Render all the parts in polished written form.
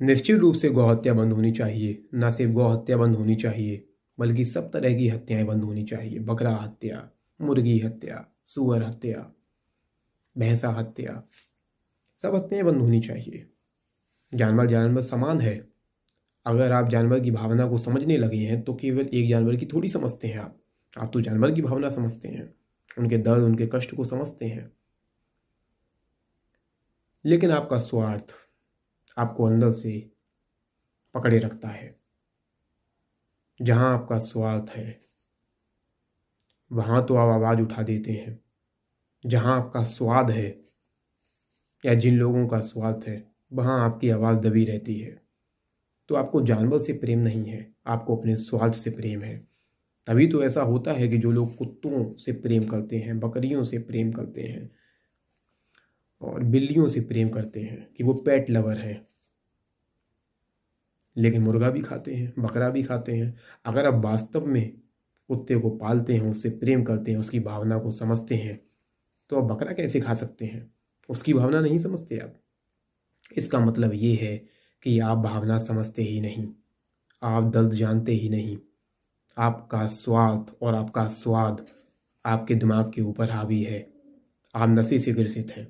निश्चित रूप से गौहत्या बंद होनी चाहिए। न सिर्फ गौहत्या बंद होनी चाहिए बल्कि सब तरह की हत्याएं बंद होनी चाहिए। बकरा हत्या, मुर्गी हत्या, सुअर हत्या, भैंसा हत्या, सब हत्याएं बंद होनी चाहिए। जानवर जानवर समान है। अगर आप जानवर की भावना को समझने लगे हैं तो केवल एक जानवर की थोड़ी समझते हैं आप तो जानवर की भावना समझते हैं, उनके दर्द उनके कष्ट को समझते हैं। लेकिन आपका स्वार्थ आपको अंदर से पकड़े रखता है। जहां आपका स्वार्थ है वहां तो आप आवाज उठा देते हैं। जहां आपका स्वाद है या जिन लोगों का स्वार्थ है वहां आपकी आवाज दबी रहती है। तो आपको जानवर से प्रेम नहीं है, आपको अपने स्वार्थ से प्रेम है। तभी तो ऐसा होता है कि जो लोग कुत्तों से प्रेम करते हैं, बकरियों से प्रेम करते हैं और बिल्लियों से प्रेम करते हैं कि वो पेट लवर हैं, लेकिन मुर्गा भी खाते हैं, बकरा भी खाते हैं। अगर आप वास्तव में कुत्ते को पालते हैं, उससे प्रेम करते हैं, उसकी भावना को समझते हैं, तो आप बकरा कैसे खा सकते हैं? उसकी भावना नहीं समझते आप। इसका मतलब ये है कि आप भावना समझते ही नहीं, आप दर्द जानते ही नहीं। आपका स्वार्थ और आपका स्वाद आपके दिमाग के ऊपर हावी है। आप नशे से ग्रसित हैं।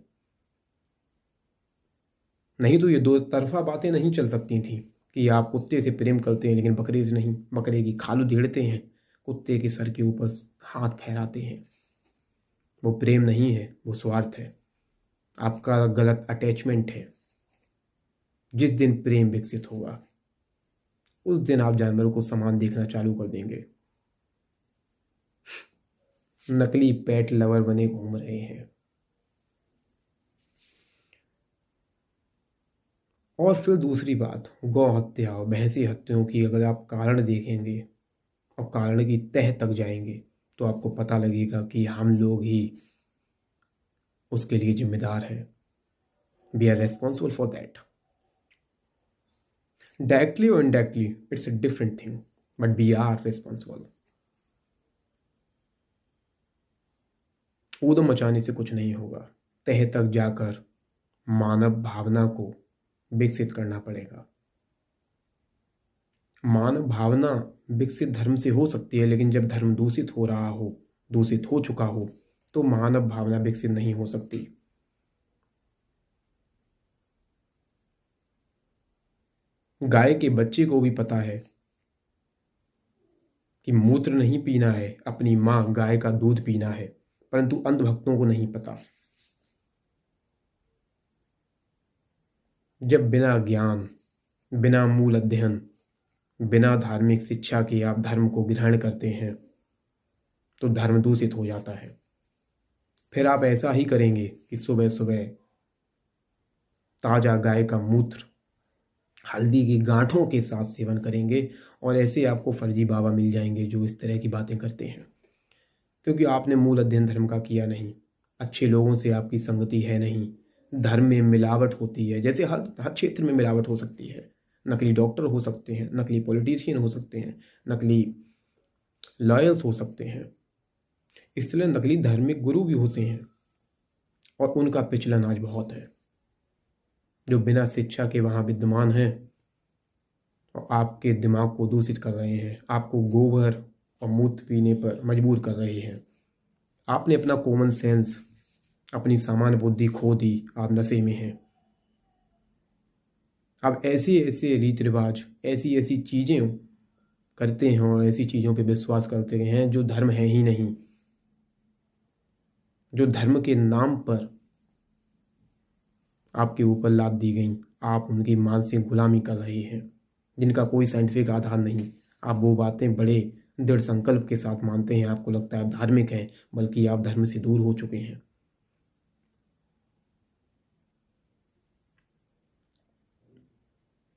नहीं तो ये दो तरफा बातें नहीं चल सकती थी कि आप कुत्ते से प्रेम करते हैं लेकिन बकरे से नहीं। बकरे की खाल उधेड़ते हैं, कुत्ते के सर के ऊपर हाथ फहराते हैं। वो प्रेम नहीं है, वो स्वार्थ है। आपका गलत अटैचमेंट है। जिस दिन प्रेम विकसित होगा उस दिन आप जानवरों को समान देखना चालू कर देंगे। नकली पेट लवर बने घूम रहे हैं। और फिर दूसरी बात, गौ हत्या और भैंसी हत्याओं की अगर आप कारण देखेंगे और कारण की तह तक जाएंगे तो आपको पता लगेगा कि हम लोग ही उसके लिए जिम्मेदार हैं। We are responsible for that. Directly और indirectly it's a different thing, but we are responsible. ऊधम मचाने से कुछ नहीं होगा। तह तक जाकर मानव भावना को विकसित करना पड़ेगा। मानव भावना विकसित धर्म से हो सकती है, लेकिन जब धर्म दूषित हो रहा हो, दूषित हो चुका हो, तो मानव भावना विकसित नहीं हो सकती। गाय के बच्चे को भी पता है कि मूत्र नहीं पीना है, अपनी माँ गाय का दूध पीना है, परंतु अंधभक्तों को नहीं पता। जब बिना ज्ञान, बिना मूल अध्ययन, बिना धार्मिक शिक्षा के आप धर्म को ग्रहण करते हैं तो धर्म दूषित हो जाता है। फिर आप ऐसा ही करेंगे कि सुबह सुबह ताजा गाय का मूत्र हल्दी की गांठों के साथ सेवन करेंगे और ऐसे आपको फर्जी बाबा मिल जाएंगे जो इस तरह की बातें करते हैं, क्योंकि आपने मूल अध्ययन धर्म का किया नहीं। अच्छे लोगों से आपकी संगति है नहीं। धर्म में मिलावट होती है, जैसे हर हर क्षेत्र में मिलावट हो सकती है। नकली डॉक्टर हो सकते हैं, नकली पॉलिटिशियन हो सकते हैं, नकली लॉयर्स हो सकते हैं, इसलिए नकली धार्मिक गुरु भी होते हैं और उनका प्रचलन आज बहुत है, जो बिना शिक्षा के वहाँ विद्यमान हैं और आपके दिमाग को दूषित कर रहे हैं, आपको गोबर और मूत्र पीने पर मजबूर कर रहे हैं। आपने अपना कॉमन सेंस, अपनी सामान्य बुद्धि खो दी, आप नशे में हैं। आप ऐसे ऐसे रीति रिवाज, ऐसी ऐसी चीज़ें करते हैं और ऐसी चीज़ों पे विश्वास करते हैं जो धर्म है ही नहीं, जो धर्म के नाम पर आपके ऊपर लाद दी गई। आप उनकी मानसिक गुलामी कर रहे हैं जिनका कोई साइंटिफिक आधार नहीं। आप वो बातें बड़े दृढ़ संकल्प के साथ मानते हैं, आपको लगता है आप धार्मिक हैं, बल्कि आप धर्म से दूर हो चुके हैं।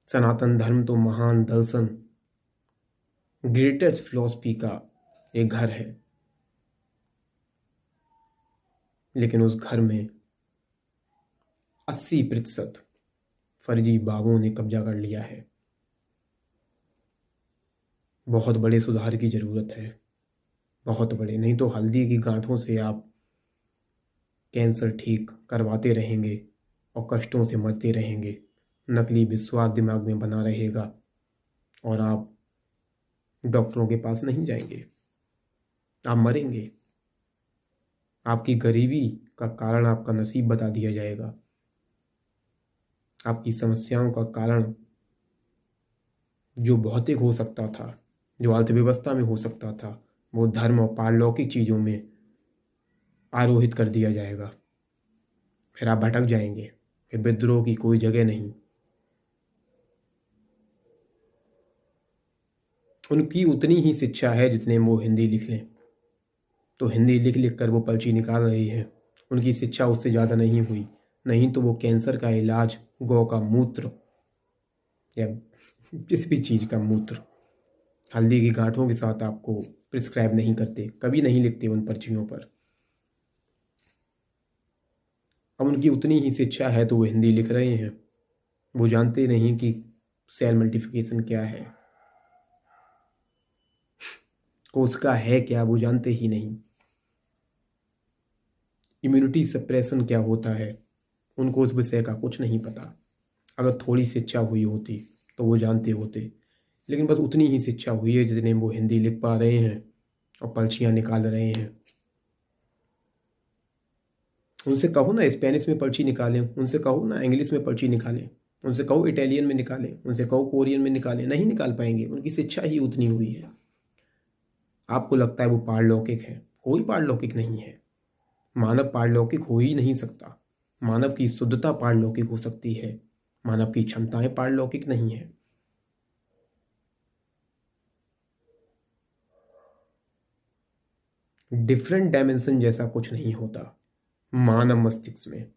सनातन धर्म तो महान दर्शन, ग्रेटेस्ट फिलॉसफी का एक घर है, लेकिन उस घर में 80% फर्जी बाबों ने कब्जा कर लिया है। बहुत बड़े सुधार की ज़रूरत है, बहुत बड़े। नहीं तो हल्दी की गांठों से आप कैंसर ठीक करवाते रहेंगे और कष्टों से मरते रहेंगे। नकली विश्वास दिमाग में बना रहेगा और आप डॉक्टरों के पास नहीं जाएंगे, आप मरेंगे। आपकी गरीबी का कारण आपका नसीब बता दिया जाएगा। आपकी समस्याओं का कारण जो भौतिक हो सकता था, जो अर्थव्यवस्था में हो सकता था, वो धर्म और पारलौकिक चीज़ों में आरोहित कर दिया जाएगा। फिर आप भटक जाएंगे, फिर विद्रोह की कोई जगह नहीं। उनकी उतनी ही शिक्षा है जितने वो हिंदी लिख लें, तो हिंदी लिख लिख कर वो पर्ची निकाल रही है। उनकी शिक्षा उससे ज़्यादा नहीं हुई, नहीं तो वो कैंसर का इलाज गौ का मूत्र या किसी भी चीज़ का मूत्र हल्दी की गांठों के साथ आपको प्रिस्क्राइब नहीं करते, कभी नहीं लिखते उन पर्चियों पर। अब उनकी उतनी ही शिक्षा है तो वो हिंदी लिख रहे हैं। वो जानते नहीं कि सेल मल्टीप्लिकेशन क्या है, कोशिका है क्या, वो जानते ही नहीं। इम्यूनिटी सप्रेशन क्या होता है, उनको उस विषय का कुछ नहीं पता। अगर थोड़ी शिक्षा हुई होती तो वो जानते होते, लेकिन बस उतनी ही शिक्षा हुई है जितने वो हिंदी लिख पा रहे हैं और पर्चियाँ निकाल रहे हैं। उनसे कहो ना स्पेनिश में पर्ची निकालें, उनसे कहो ना इंग्लिश में पर्ची निकालें, उनसे कहो इटालियन में निकालें, उनसे कहो कोरियन में निकालें, नहीं निकाल पाएंगे। उनकी शिक्षा ही उतनी हुई है। आपको लगता है वो पारलौकिक है, कोई पारलौकिक नहीं है। मानव पारलौकिक हो ही नहीं सकता। मानव की शुद्धता पारलौकिक हो सकती है, मानव की क्षमताएं पारलौकिक नहीं है। डिफरेंट डायमेंशन जैसा कुछ नहीं होता मानव मस्तिष्क में।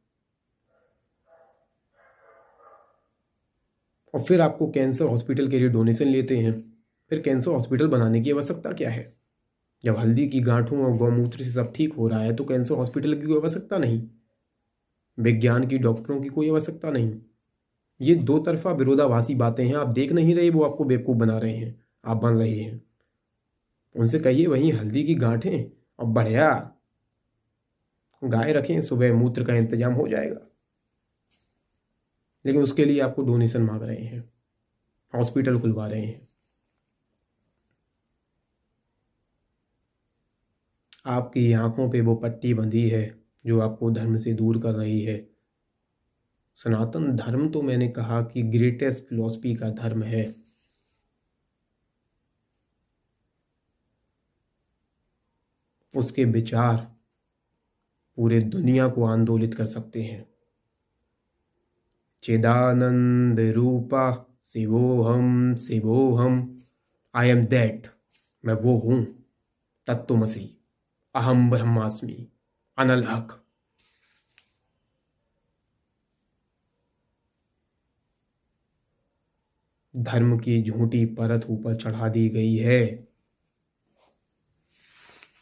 और फिर आपको कैंसर हॉस्पिटल के लिए डोनेशन लेते हैं। फिर कैंसर हॉस्पिटल बनाने की आवश्यकता क्या है? जब हल्दी की गांठों और गौमूत्र से सब ठीक हो रहा है तो कैंसर हॉस्पिटल की कोई आवश्यकता नहीं, विज्ञान की डॉक्टरों की कोई आवश्यकता नहीं। ये दो तरफा विरोधाभासी बातें हैं। आप देख नहीं रहे, वो आपको बेवकूफ़ बना रहे हैं, आप बन रहे हैं। उनसे कहिए वहीं हल्दी की गांठें और बढ़िया गाय रखें, सुबह मूत्र का इंतजाम हो जाएगा। लेकिन उसके लिए आपको डोनेशन मांग रहे हैं, हॉस्पिटल खुलवा रहे हैं। आपकी आंखों पे वो पट्टी बंधी है जो आपको धर्म से दूर कर रही है। सनातन धर्म तो मैंने कहा कि ग्रेटेस्ट फिलॉसफी का धर्म है। उसके विचार पूरे दुनिया को आंदोलित कर सकते हैं। चिदानंद रूपा शिवोहम शिवोहम, आई एम दैट, मैं वो हूं, तत्वमसि, अहम ब्रह्मास्मि, अनल हक। धर्म की झूठी परत ऊपर चढ़ा दी गई है।